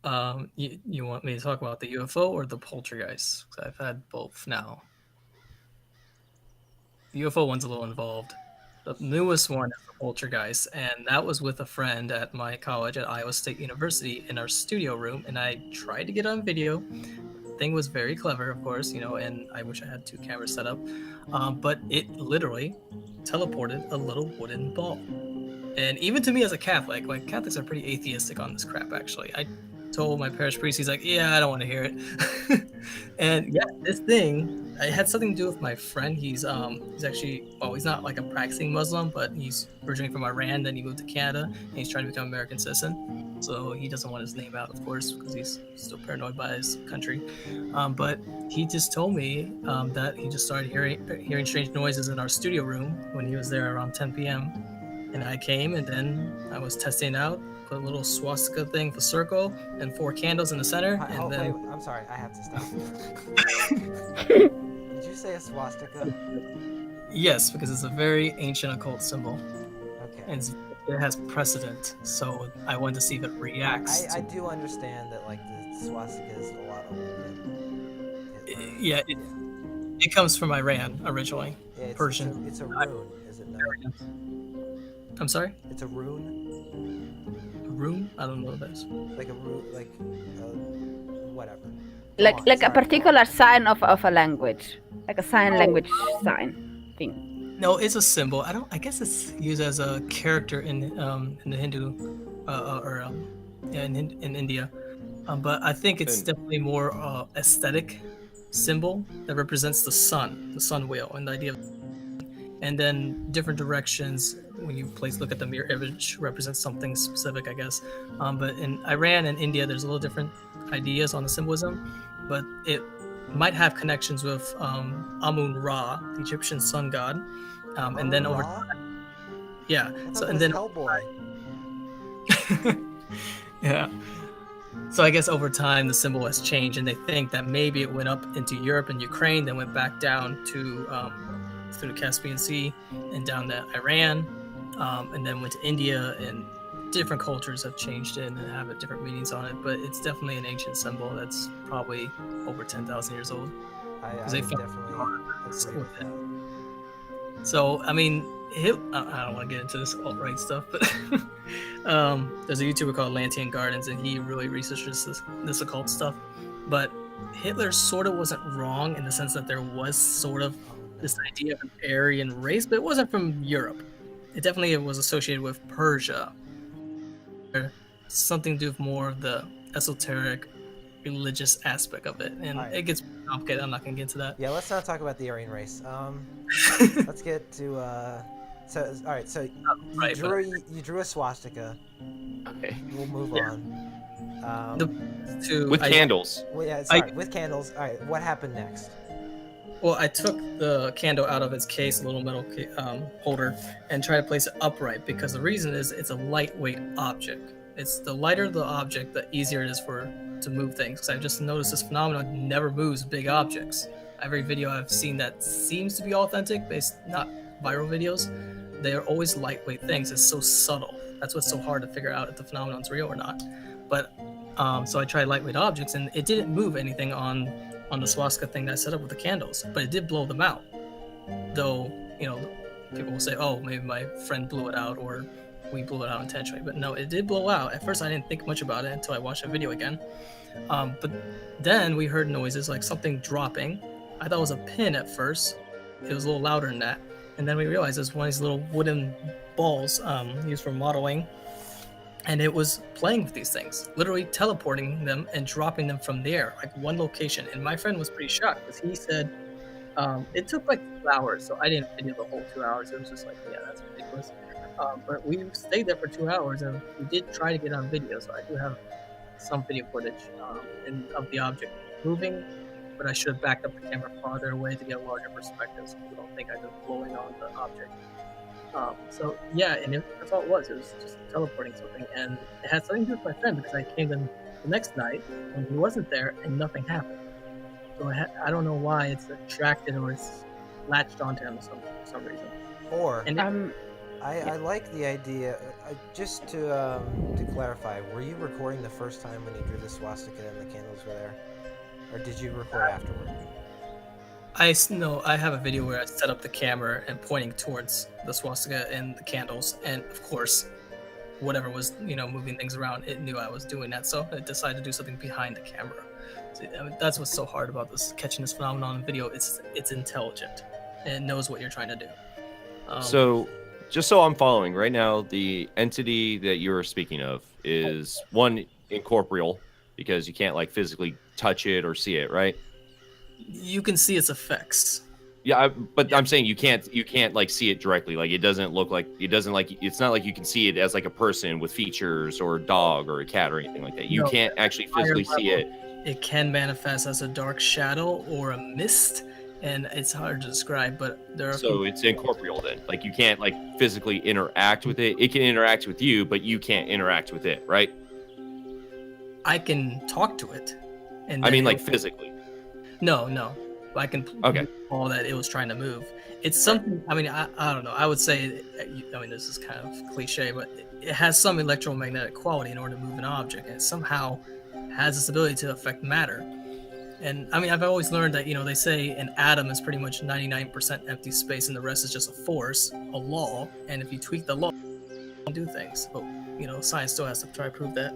You want me to talk about the UFO or the poltergeist? 'Cause I've had both now. The UFO one's a little involved. The newest one is the poltergeist, and that was with a friend at my college at Iowa State University in our studio room, and I tried to get on video. The thing was very clever, of course, and I wish I had two cameras set up, but it literally teleported a little wooden ball. And even to me as a Catholic, like Catholics are pretty atheistic on this crap, actually. I told my parish priest, he's like, yeah, I don't want to hear it. And yeah, this thing, it had something to do with my friend. He's actually, well, he's not like a practicing Muslim, but he's originally from Iran. Then he moved to Canada and he's trying to become an American citizen. So he doesn't want his name out, of course, because he's still paranoid by his country. But he just told me that he just started hearing strange noises in our studio room when he was there around 10 p.m. And I came and then I was testing out, put a little swastika thing for circle and four candles in the center, and Wait, then I'm sorry, I have to stop. Did you say a swastika? yes, because it's a very ancient occult symbol, Okay. and it has precedent. So I wanted to see if it reacts. I do understand that like the swastika is a lot older than Hitler. Yeah, it comes from Iran originally, Yeah, Persian. it's a rune, is it not? I'm sorry, It's a rune, a rune? I don't know what that is. like a rune, like whatever. Like a Sorry. particular sign of a language, like a sign language sign thing. No, it's a symbol. I guess it's used as a character in the Hindu, in India. But I think it's definitely more aesthetic symbol that represents the sun wheel, and the idea of, and then different directions when you look at the mirror image represents something specific, I guess. But in Iran and India, there's a little different ideas on the symbolism, but it might have connections with Amun Ra, the Egyptian sun god, and then over time, yeah. So and then Hellboy. yeah. So I guess over time the symbol has changed, and they think that maybe it went up into Europe and Ukraine, then went back down to through the Caspian Sea and down to Iran, and then went to India, and different cultures have changed it and have different meanings on it. But it's definitely an ancient symbol that's probably over 10,000 years old. I They definitely agree with that. So I mean, I don't want to get into this alt-right stuff, but there's a YouTuber called Lantian Gardens, and he really researches this occult stuff. But Hitler sort of wasn't wrong in the sense that there was sort of this idea of an Aryan race, but it wasn't from Europe. It definitely was associated with Persia. Something to do with more of the esoteric, religious aspect of it, and it gets complicated. I'm not gonna get into that. Yeah, let's not talk about the Aryan race. Let's get to so all right. So you drew a swastika. Okay. We'll move on. With candles. Well, yeah, sorry, with candles. All right, what happened next? Well, I took the candle out of its case, a little metal holder, and tried to place it upright, because the reason is it's a lightweight object. It's the lighter the object, the easier it is to move things. Because I've just noticed this phenomenon never moves big objects. Every video I've seen that seems to be authentic, based not viral videos, they're always lightweight things. It's so subtle. That's what's so hard to figure out if the phenomenon's real or not. But so I tried lightweight objects, and it didn't move anything on the swastika thing that I set up with the candles, but it did blow them out. Though, people will say, oh, maybe my friend blew it out, or we blew it out intentionally. But no, it did blow out. At first, I didn't think much about it until I watched the video again. But then we heard noises like something dropping. I thought it was a pin at first. It was a little louder than that. And then we realized it was one of these little wooden balls used for modeling. And it was playing with these things, literally teleporting them and dropping them from the air, like one location. And my friend was pretty shocked, because he said it took like 2 hours. So I didn't video the whole 2 hours. It was just like, yeah, that's ridiculous. But we stayed there for 2 hours, and we did try to get on video. So I do have some video footage of the object moving, but I should have backed up the camera farther away to get a larger perspective, so people don't think I was blowing on the object. So yeah, and that's all it was. It was just teleporting something, and it had something to do with my friend, because I came in the next night and he wasn't there, and nothing happened. So I don't know why it's attracted or it's latched onto him for some reason. Or I like the idea. Just to clarify, were you recording the first time when you drew the swastika and the candles were there, or did you record afterward? No, I have a video where I set up the camera and pointing towards the swastika and the candles, and of course, whatever was moving things around, it knew I was doing that, so it decided to do something behind the camera. So, I mean, that's what's so hard about this catching this phenomenon in video. It's intelligent and it knows what you're trying to do. So, just so I'm following right now, the entity that you're speaking of is one incorporeal because you can't like physically touch it or see it, right? You can see its effects. Yeah, but I'm saying you can't like see it directly. Like it's not like you can see it as like a person with features or a dog or a cat or anything like that. You can't actually physically see it. It can manifest as a dark shadow or a mist, and it's hard to describe. But there are it's incorporeal then. Like you can't like physically interact with it. It can interact with you, but you can't interact with it, right? I can talk to it, and I mean like physically. No. I can all that it was trying to move. It's something. I mean, I don't know. I would say. I mean, this is kind of cliche, but it has some electromagnetic quality in order to move an object, and it somehow has this ability to affect matter. And I mean, I've always learned that they say an atom is pretty much 99% empty space, and the rest is just a force, a law. And if you tweak the law, you can do things. But science still has to try to prove that.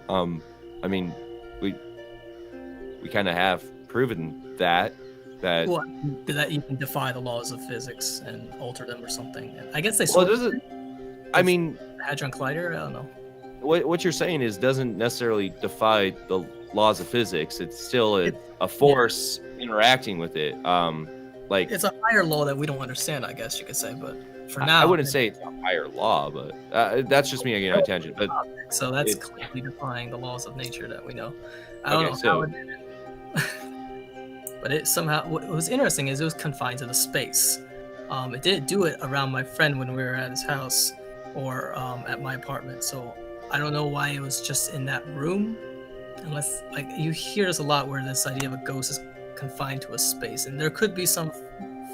I mean, we kind of have proven that well, that you can defy the laws of physics and alter them or something. And I guess they I mean, Hadron Collider. I don't know. What you're saying doesn't necessarily defy the laws of physics. It's still a force interacting with it. Like it's a higher law that we don't understand, I guess you could say. But for now, I wouldn't say it's a higher law, but that's just me getting on a tangent. But so that's clearly defying the laws of nature that we know. I don't know how it did it. But it somehow, what was interesting is it was confined to the space. It didn't do it around my friend when we were at his house or at my apartment. So I don't know why it was just in that room, unless like you hear this a lot where this idea of a ghost is confined to a space, and there could be some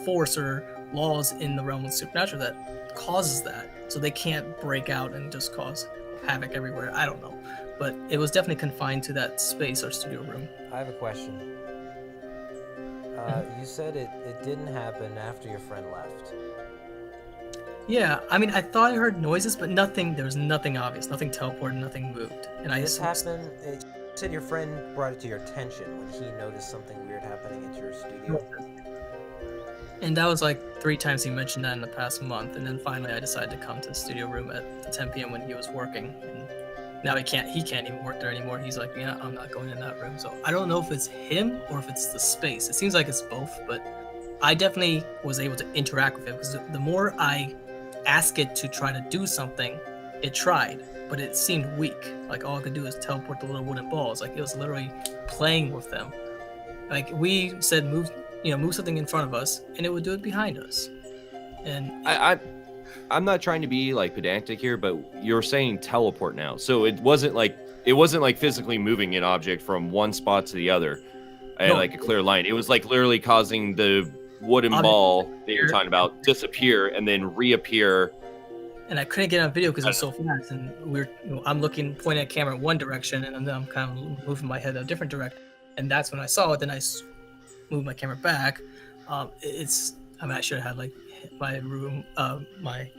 force or laws in the realm of supernatural that causes that, so they can't break out and just cause havoc everywhere. I don't know, but it was definitely confined to that space or studio room. I have a question. You said it didn't happen after your friend left. Yeah, I mean, I thought I heard noises, but nothing. There was nothing obvious, nothing teleported, nothing moved. And this happened. You said your friend brought it to your attention when he noticed something weird happening at your studio. And that was like 3 times he mentioned that in the past month. And then finally, I decided to come to the studio room at 10 p.m. when he was working. And now he can't even work there anymore. He's like, yeah, I'm not going in that room. So I don't know if it's him or if it's the space. It seems like it's both, but I definitely was able to interact with it because the more I ask it to try to do something, it tried, but it seemed weak. Like all I could do is teleport the little wooden balls. Like it was literally playing with them. Like we said, move something in front of us, and it would do it behind us. And I'm not trying to be like pedantic here, but you're saying teleport now. So it wasn't like physically moving an object from one spot to the other and like a clear line. It was like literally causing the wooden ball that you're talking about disappear and then reappear. And I couldn't get on video because it was so fast. And I'm pointing at camera in one direction, and then I'm kind of moving my head in a different direction. And that's when I saw it. Then I moved my camera back. I should have had like my room, my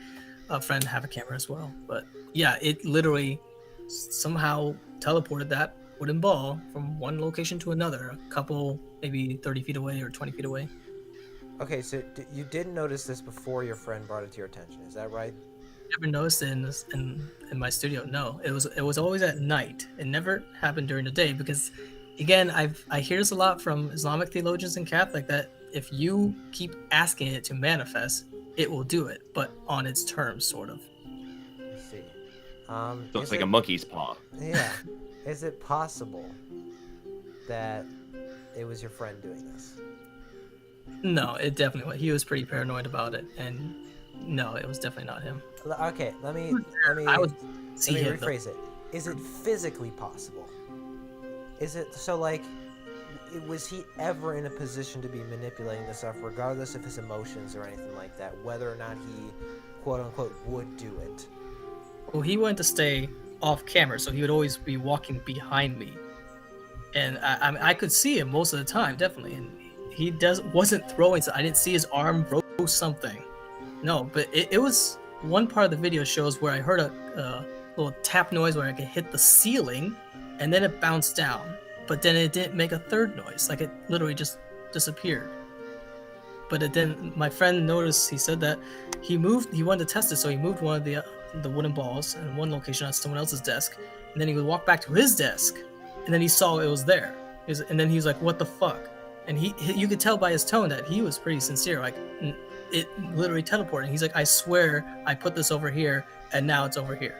friend have a camera as well. But yeah, it literally somehow teleported that wooden ball from one location to another, a couple, maybe 30 feet away or 20 feet away. Okay, so you didn't notice this before your friend brought it to your attention, is that right? Never noticed it in my studio. No, it was always at night. It never happened during the day because, again, I hear this a lot from Islamic theologians and Catholic that if you keep asking it to manifest, it will do it, but on its terms, sort of. I see. So it's like a monkey's paw. Yeah. Is it possible that it was your friend doing this? No, it definitely was. He was pretty paranoid about it, and no, it was definitely not him. Okay, let me rephrase it. Is it physically possible? Is it so like was he ever in a position to be manipulating this stuff, regardless of his emotions or anything like that, whether or not he, quote unquote, would do it? Well, he wanted to stay off camera, so he would always be walking behind me, and I could see him most of the time, definitely. And he wasn't throwing. So I didn't see his arm throw something. No, but it was one part of the video shows where I heard a little tap noise where I could hit the ceiling, and then it bounced down. But then it didn't make a third noise. Like it literally just disappeared. But it didn't. My friend noticed. He said that he wanted to test it, so he moved one of the wooden balls in one location on someone else's desk, and then he would walk back to his desk, and then he saw it was there. And then he was like, "What the fuck?" And you could tell by his tone that he was pretty sincere. Like it literally teleported. He's like, "I swear I put this over here, and now it's over here."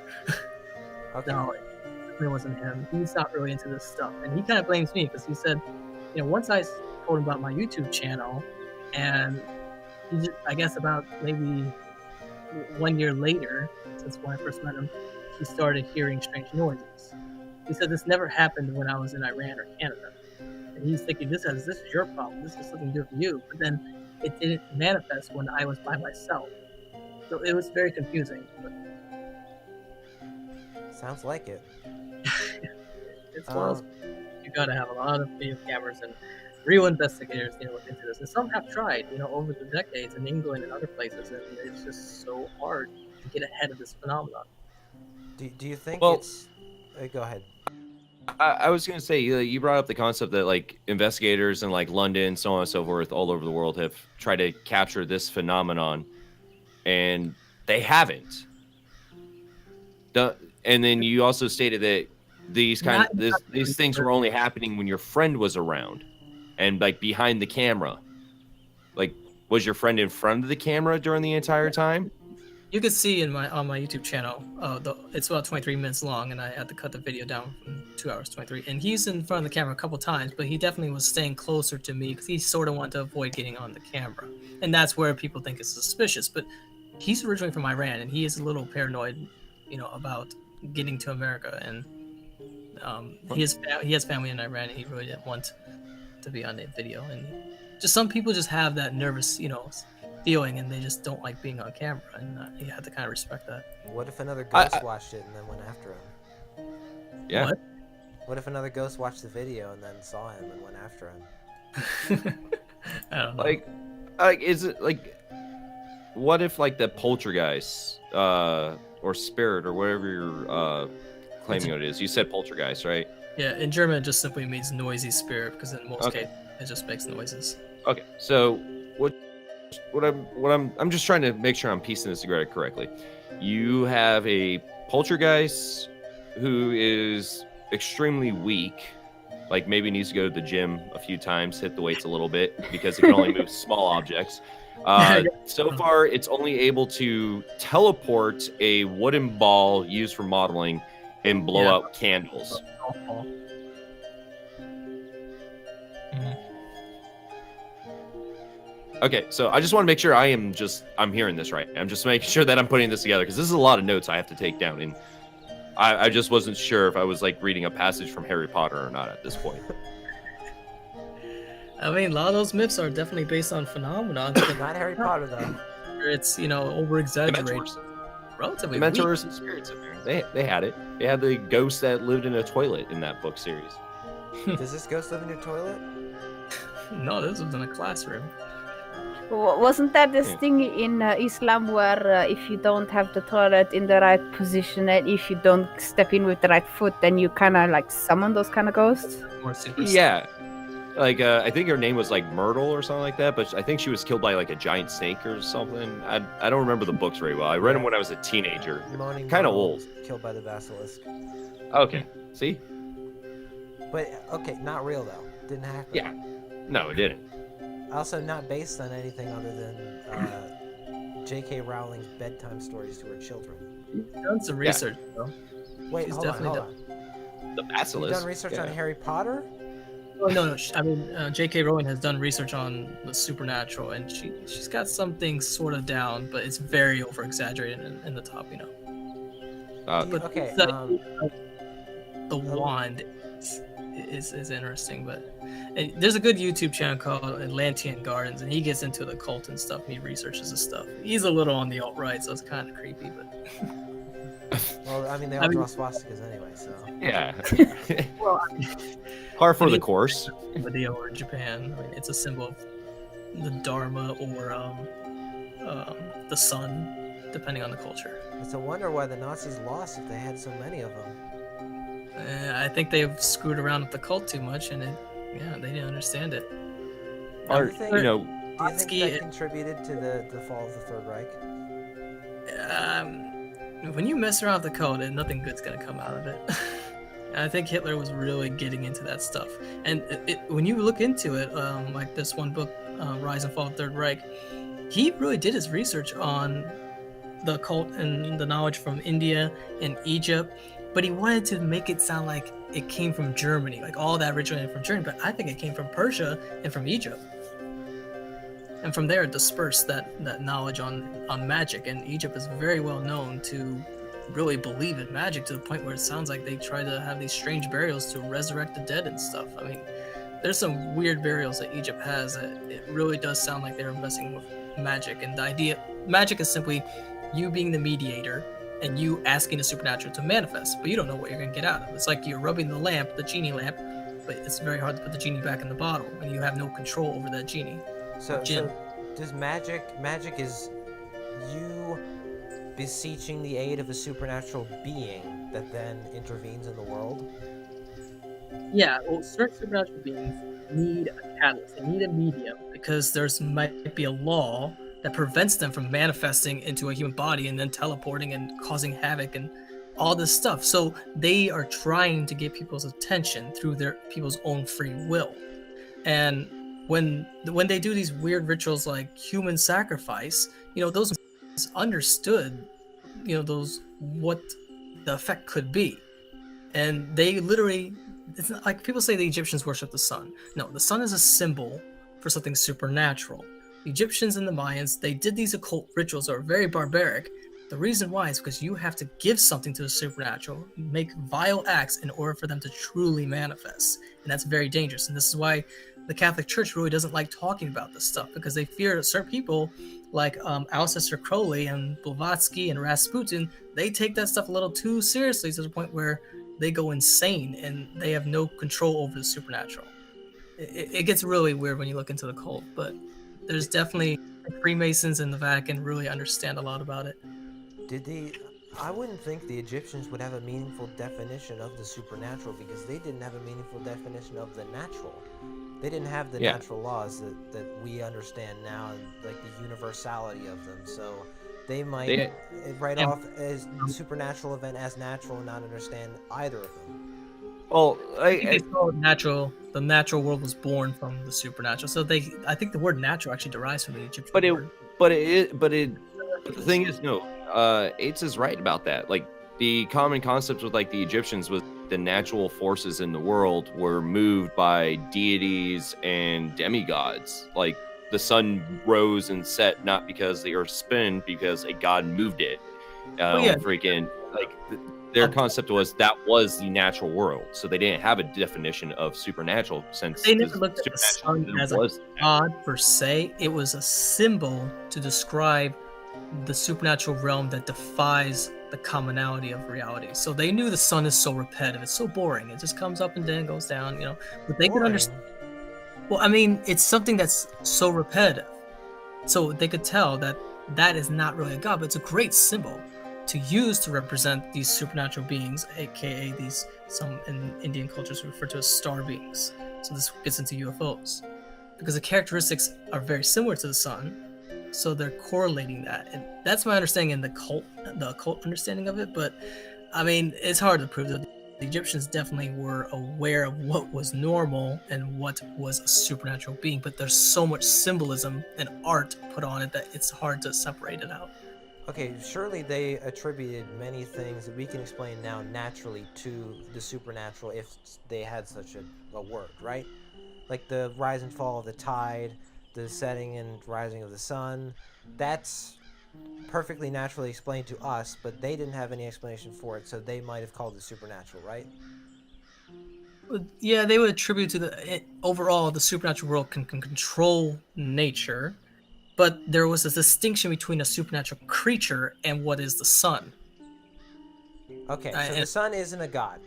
Okay. No, it wasn't him. He's not really into this stuff, and he kind of blames me because he said, once I told him about my YouTube channel, and he just, I guess about maybe 1 year later, since when I first met him, he started hearing strange noises. He said this never happened when I was in Iran or Canada, and he's thinking this is your problem. This has something to do with you. But then it didn't manifest when I was by myself, so it was very confusing. But Sounds like it. it's one of those, you gotta have a lot of video cameras and real investigators, look into this. And some have tried, over the decades in England and other places, and it's just so hard to get ahead of this phenomenon. Do you think Well- it's... go ahead. I was going to say, you brought up the concept that like investigators in like London, so on and so forth, all over the world have tried to capture this phenomenon, and they haven't. And then you also stated that these things were only happening when your friend was around, and like behind the camera. Like, was your friend in front of the camera during the entire time? You can see on my YouTube channel, it's about 23 minutes long, and I had to cut the video down from 2 hours 23. And he's in front of the camera a couple times, but he definitely was staying closer to me because he sort of wanted to avoid getting on the camera, and that's where people think it's suspicious. But he's originally from Iran, and he is a little paranoid, about getting to America, and he has family in Iran, and he really didn't want to be on the video. And just some people just have that nervous, feeling, and they just don't like being on camera, and you have to kind of respect that. What if another ghost watched it and then went after him? Yeah. What if another ghost watched the video and then saw him and went after him? I don't know. Like, is it like, what if like the poltergeist, or spirit, or whatever you're claiming it is? You said poltergeist, right? Yeah, in German it just simply means noisy spirit, because in most cases it just makes noises. Okay, so I'm just trying to make sure I'm piecing this together correctly. You have a poltergeist who is extremely weak, like maybe needs to go to the gym a few times, hit the weights a little bit because it can only move small objects. So far, it's only able to teleport a wooden ball used for modeling and blow out candles. Okay, so I just want to make sure I'm hearing this right. I'm just making sure that I'm putting this together, because this is a lot of notes I have to take down, and I just wasn't sure if I was like reading a passage from Harry Potter or not at this point. I mean, a lot of those myths are definitely based on phenomena. Not Harry Potter, though. It's, over exaggerated. Relatively The mentors and spirits in there. They had it. They had the ghost that lived in a toilet in that book series. Does this ghost live in your toilet? No, this was in a classroom. Wasn't that this thing in Islam where if you don't have the toilet in the right position and if you don't step in with the right foot, then you kind of like summon those kind of ghosts? More super Yeah. Like, I think her name was like Myrtle or something like that, but I think she was killed by like a giant snake or something. I don't remember the books very well. I read them when I was a teenager. Kind of old. Killed by the basilisk. Okay. See? But, okay, not real, though. Didn't happen. Yeah. No, it didn't. Also not based on anything other than J.K. Rowling's bedtime stories to her children. He's done some research, though. Wait, She's hold on. The basilisk. You've done research on Harry Potter? Oh, no. I mean, J.K. Rowling has done research on the supernatural, and she's got some things sort of down, but it's very over-exaggerated in the top, Okay, the wand is interesting. But and there's a good YouTube channel called Atlantean Gardens, and he gets into the occult and stuff. And he researches the stuff. He's a little on the alt right, so it's kind of creepy. But Well, I mean, they all draw swastikas anyway, so. Yeah. well, Par for the course. India or Japan, I mean, it's a symbol of the Dharma or the sun, depending on the culture. It's a wonder why the Nazis lost if they had so many of them. I think they've screwed around with the cult too much, and they didn't understand it. Do you think Trotsky, that contributed to the fall of the Third Reich? When you mess around with the cult, nothing good's gonna come out of it. I think Hitler was really getting into that stuff, and when you look into it, like this one book, Rise and Fall of the Third Reich, he really did his research on the cult and the knowledge from India and Egypt, but he wanted to make it sound like it came from Germany, like all that originated from Germany, but I think it came from Persia and from Egypt. And from there, it dispersed that knowledge on magic, and Egypt is very well known to really believe in magic to the point where it sounds like they try to have these strange burials to resurrect the dead and stuff. I mean, there's some weird burials that Egypt has that it really does sound like they're messing with magic. And the idea, magic is simply you being the mediator and you asking the supernatural to manifest, but you don't know what you're going to get out of it. It's like you're rubbing the lamp, the genie lamp, but it's very hard to put the genie back in the bottle, and you have no control over that genie. So does magic is you beseeching the aid of a supernatural being that then intervenes in the world? Yeah, well, certain supernatural beings need a catalyst. They need a medium because there's might be a law that prevents them from manifesting into a human body and then teleporting and causing havoc and all this stuff. So they are trying to get people's attention through people's own free will. And when they do these weird rituals like human sacrifice, those understood, what the effect could be. And they literally, it's not like people say the Egyptians worship the sun. No, the sun is a symbol for something supernatural. The Egyptians and the Mayans, they did these occult rituals that are very barbaric. The reason why is because you have to give something to the supernatural, make vile acts in order for them to truly manifest. And that's very dangerous. And this is why the Catholic Church really doesn't like talking about this stuff, because they fear certain people like Aleister Crowley and Blavatsky and Rasputin, they take that stuff a little too seriously to the point where they go insane and they have no control over the supernatural. It gets really weird when you look into the cult, but there's definitely Freemasons and the Vatican really understand a lot about it. I wouldn't think the Egyptians would have a meaningful definition of the supernatural because they didn't have a meaningful definition of the natural. They didn't have the natural laws that we understand now, like the universality of them. So they might write off as supernatural event as natural and not understand either of them. Well, I natural. The natural world was born from the supernatural. So I think the word natural actually derives from the Egyptian word. But the thing is, no, Ates is right about that. Like the common concept with like the Egyptians was the natural forces in the world were moved by deities and demigods. Like the sun rose and set not because the earth spun, because a god moved it. Freaking like their concept was that was the natural world, so they didn't have a definition of supernatural since they never looked at the sun as a god per se. It was a symbol to describe the supernatural realm that defies the commonality of reality. So they knew the sun is so repetitive, it's so boring, it just comes up and then goes down, but they could understand. Well, I mean, it's something that's so repetitive, so they could tell that is not really a god, but it's a great symbol to use to represent these supernatural beings, aka some in Indian cultures refer to as star beings. So this gets into UFOs because the characteristics are very similar to the sun, so they're correlating that, and that's my understanding in the occult understanding of it. But I mean, it's hard to prove that the Egyptians definitely were aware of what was normal and what was a supernatural being, but there's so much symbolism and art put on it that it's hard to separate it out. Okay, surely they attributed many things that we can explain now naturally to the supernatural if they had such a word, right? Like the rise and fall of the tide, the setting and rising of the sun. That's perfectly naturally explained to us, but they didn't have any explanation for it, so they might have called it supernatural, right? Yeah, they would attribute to overall the supernatural world can control nature, but there was a distinction between a supernatural creature and what is the sun. Okay, so the And sun isn't a god.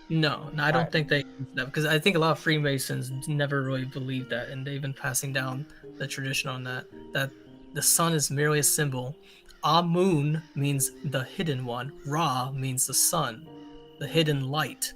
no, I All don't right. think they that because I think a lot of Freemasons never really believed that, and they've been passing down the tradition on that. That the sun is merely a symbol. Amun means the hidden one. Ra means the sun, the hidden light.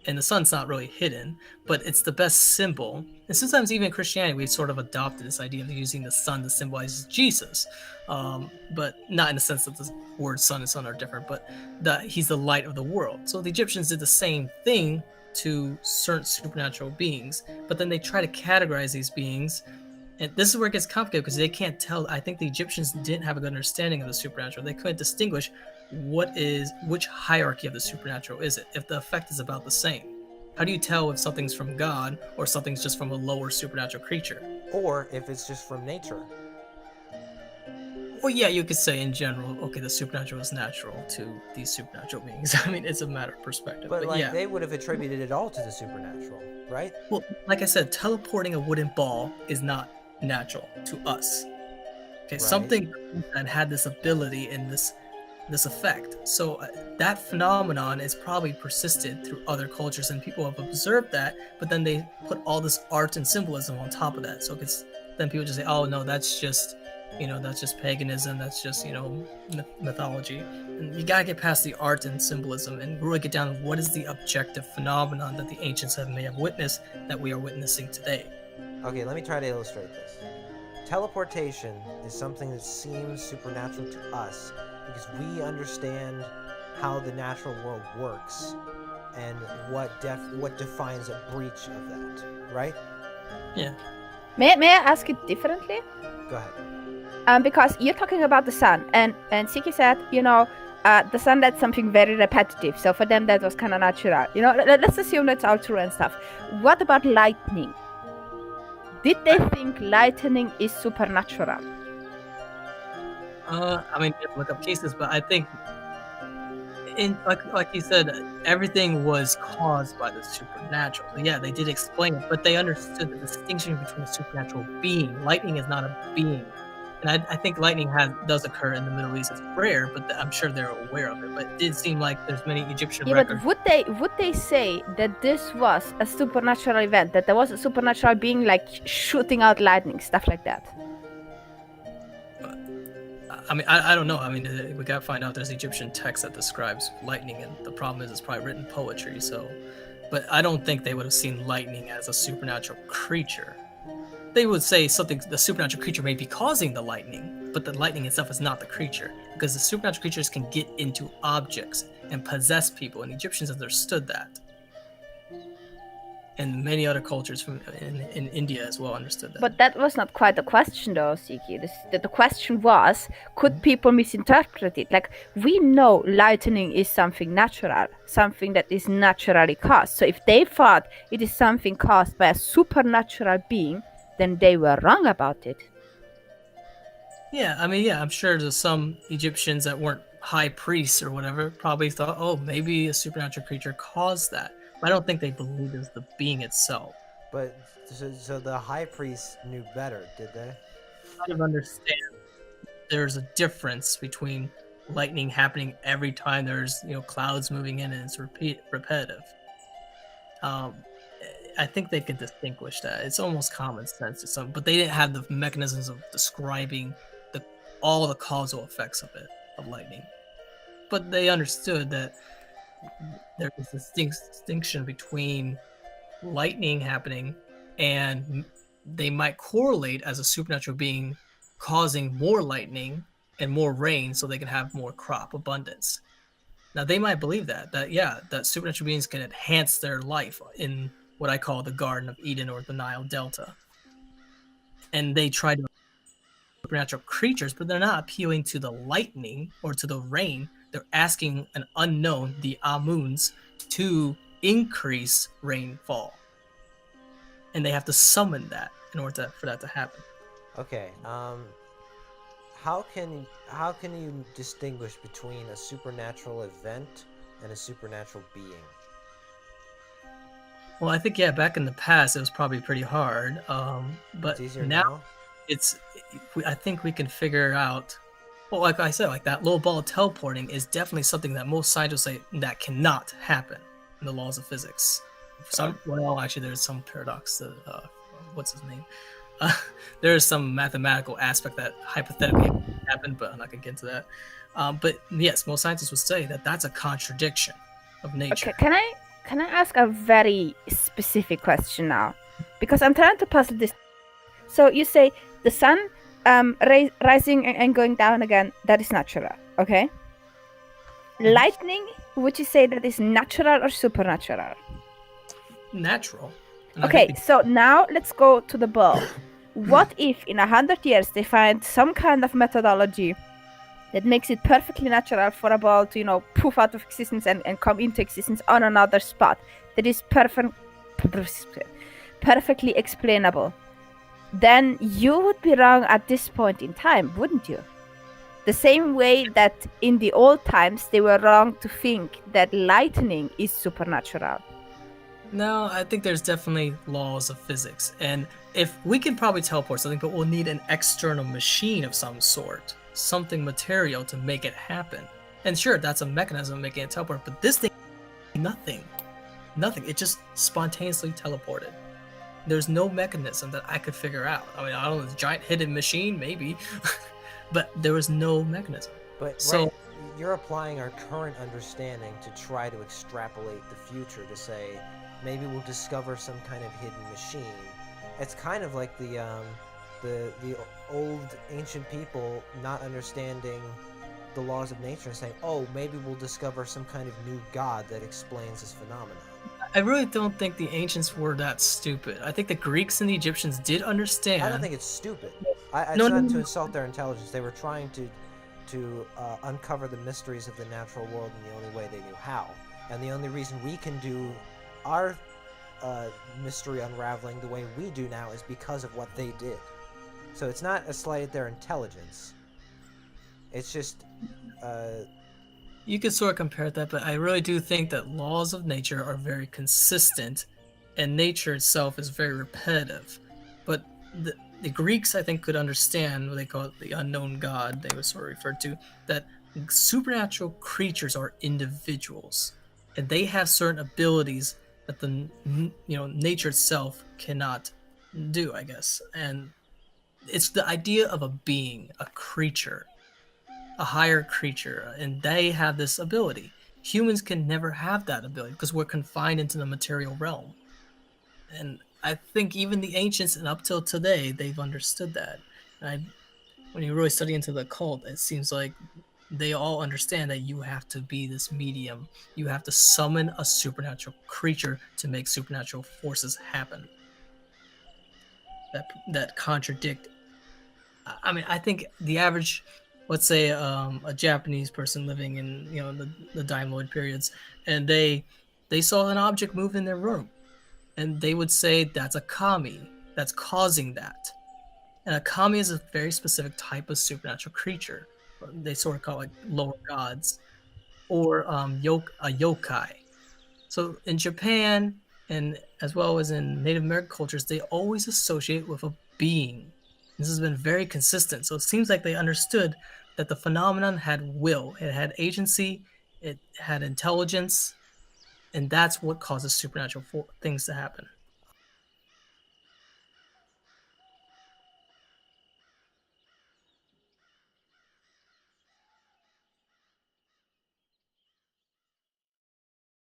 And the sun's not really hidden, but it's the best symbol. And sometimes even in Christianity, we've sort of adopted this idea of using the sun to symbolize Jesus, but not in the sense that the word sun and sun are different, but that he's the light of the world. So the Egyptians did the same thing to certain supernatural beings, but then they try to categorize these beings, and this is where it gets complicated because they can't tell. I think the Egyptians didn't have a good understanding of the supernatural. They couldn't distinguish which hierarchy of the supernatural is it if the effect is about the same. How do you tell if something's from God or something's just from a lower supernatural creature? Or if it's just from nature. Well, yeah, you could say in general, okay, the supernatural is natural to these supernatural beings. I mean, it's a matter of perspective, But but like yeah. they would have attributed it all to the supernatural, right? Well, like I said, teleporting a wooden ball is not natural to us. Okay, Right. something that had this ability and this effect. So that phenomenon is probably persisted through other cultures, and people have observed that. But then they put all this art and symbolism on top of that. So it's then people just say, "Oh no, that's just that's just paganism. That's just mythology." And you gotta get past the art and symbolism and really get down to what is the objective phenomenon that the ancients may have witnessed that we are witnessing today. Okay, let me try to illustrate this. Teleportation is something that seems supernatural to us because we understand how the natural world works and what defines a breach of that, right? Yeah. May I ask it differently? Go ahead. Because you're talking about the sun, and Siki said, the sun, that's something very repetitive. So for them, that was kind of natural. Let's assume that's all true and stuff. What about lightning? Did they think lightning is supernatural? I mean, you have to look up cases, but I think, like you said, everything was caused by the supernatural. So yeah, they did explain it, but they understood the distinction between a supernatural being. Lightning is not a being, and I think lightning does occur in the Middle East. It's rare, but I'm sure they're aware of it. But it did seem like there's many Egyptian records. But would they say that this was a supernatural event? That there was a supernatural being like shooting out lightning, stuff like that? I mean, I don't know. I mean, we gotta find out. There's Egyptian text that describes lightning, and the problem is it's probably written poetry. So, but I don't think they would have seen lightning as a supernatural creature. They would say the supernatural creature may be causing the lightning, but the lightning itself is not the creature, because the supernatural creatures can get into objects and possess people, and Egyptians understood that. And many other cultures in India as well understood that. But that was not quite the question, though, Siki. The question was, could people misinterpret it? Like, we know lightning is something natural, something that is naturally caused. So if they thought it is something caused by a supernatural being, then they were wrong about it. Yeah, I mean, I'm sure there's some Egyptians that weren't high priests or whatever probably thought, oh, maybe a supernatural creature caused that. But I don't think they believed it was the being itself. But so the high priests knew better, did they? Kind of understand there's a difference between lightning happening every time there's clouds moving in and it's repetitive. I think they could distinguish that. It's almost common sense to some, but they didn't have the mechanisms of describing all the causal effects of lightning. But they understood that there was this distinction between lightning happening and they might correlate as a supernatural being causing more lightning and more rain so they can have more crop abundance. Now they might believe that supernatural beings can enhance their life in what I call the Garden of Eden or the Nile Delta. And they try to supernatural creatures, but they're not appealing to the lightning or to the rain. They're asking an unknown, the Amuns, to increase rainfall. And they have to summon that in order for that to happen. Okay. How can you distinguish between a supernatural event and a supernatural being? Well, I think back in the past it was probably pretty hard. But It's easier now now. I think we can figure out. Well, like I said, like that little ball teleporting is definitely something that most scientists say that cannot happen in the laws of physics. Actually, there's some paradox. What's his name? There is some mathematical aspect that hypothetically happened, but I'm not gonna get into that. But yes, most scientists would say that that's a contradiction of nature. Okay, can I ask a very specific question now? Because I'm trying to puzzle this. So you say the sun rising and going down again, that is natural, okay? Lightning, would you say that is natural or supernatural? Natural. Okay, so now let's go to the ball. What if in 100 years they find some kind of methodology that makes it perfectly natural for a ball to, poof out of existence and come into existence on another spot that is perfectly explainable? Then you would be wrong at this point in time, wouldn't you? The same way that in the old times they were wrong to think that lightning is supernatural. No, I think there's definitely laws of physics, and if we can probably teleport something, but we'll need an external machine of some sort, something material to make it happen. And sure, that's a mechanism making it teleport, but this thing, nothing. It just spontaneously teleported. There's no mechanism that I could figure out. I mean, I don't know, this giant hidden machine, maybe, but there was no mechanism. But So you're applying our current understanding to try to extrapolate the future to say maybe we'll discover some kind of hidden machine. It's kind of like the old ancient people not understanding the laws of nature and saying, oh, maybe we'll discover some kind of new god that explains this phenomenon. I really don't think the ancients were that stupid. I think the Greeks and the Egyptians did understand. I don't think it's stupid. It's not to insult their intelligence. They were trying to uncover the mysteries of the natural world in the only way they knew how. And the only reason we can do our mystery unraveling the way we do now is because of what they did. So it's not a slight at their intelligence. It's just... You could sort of compare that, but I really do think that laws of nature are very consistent, and nature itself is very repetitive. But the Greeks, I think, could understand what they call it the unknown god. They would sort of refer to that supernatural creatures are individuals, and they have certain abilities that the nature itself cannot do, I guess. And it's the idea of a being, a creature, a higher creature, and they have this ability. Humans can never have that ability because we're confined into the material realm. And I think even the ancients and up till today, they've understood that. When you really study into the occult, it seems like they all understand that you have to be this medium. You have to summon a supernatural creature to make supernatural forces happen. That contradict. I mean, I think the average, let's say, a Japanese person living in the Daimyo periods, and they saw an object move in their room, and they would say that's a kami that's causing that. And a kami is a very specific type of supernatural creature. They sort of call it like lower gods, or a yokai. So in Japan, and as well as in Native American cultures, they always associate with a being. This has been very consistent. So it seems like they understood that the phenomenon had will, it had agency, it had intelligence, and that's what causes supernatural things to happen.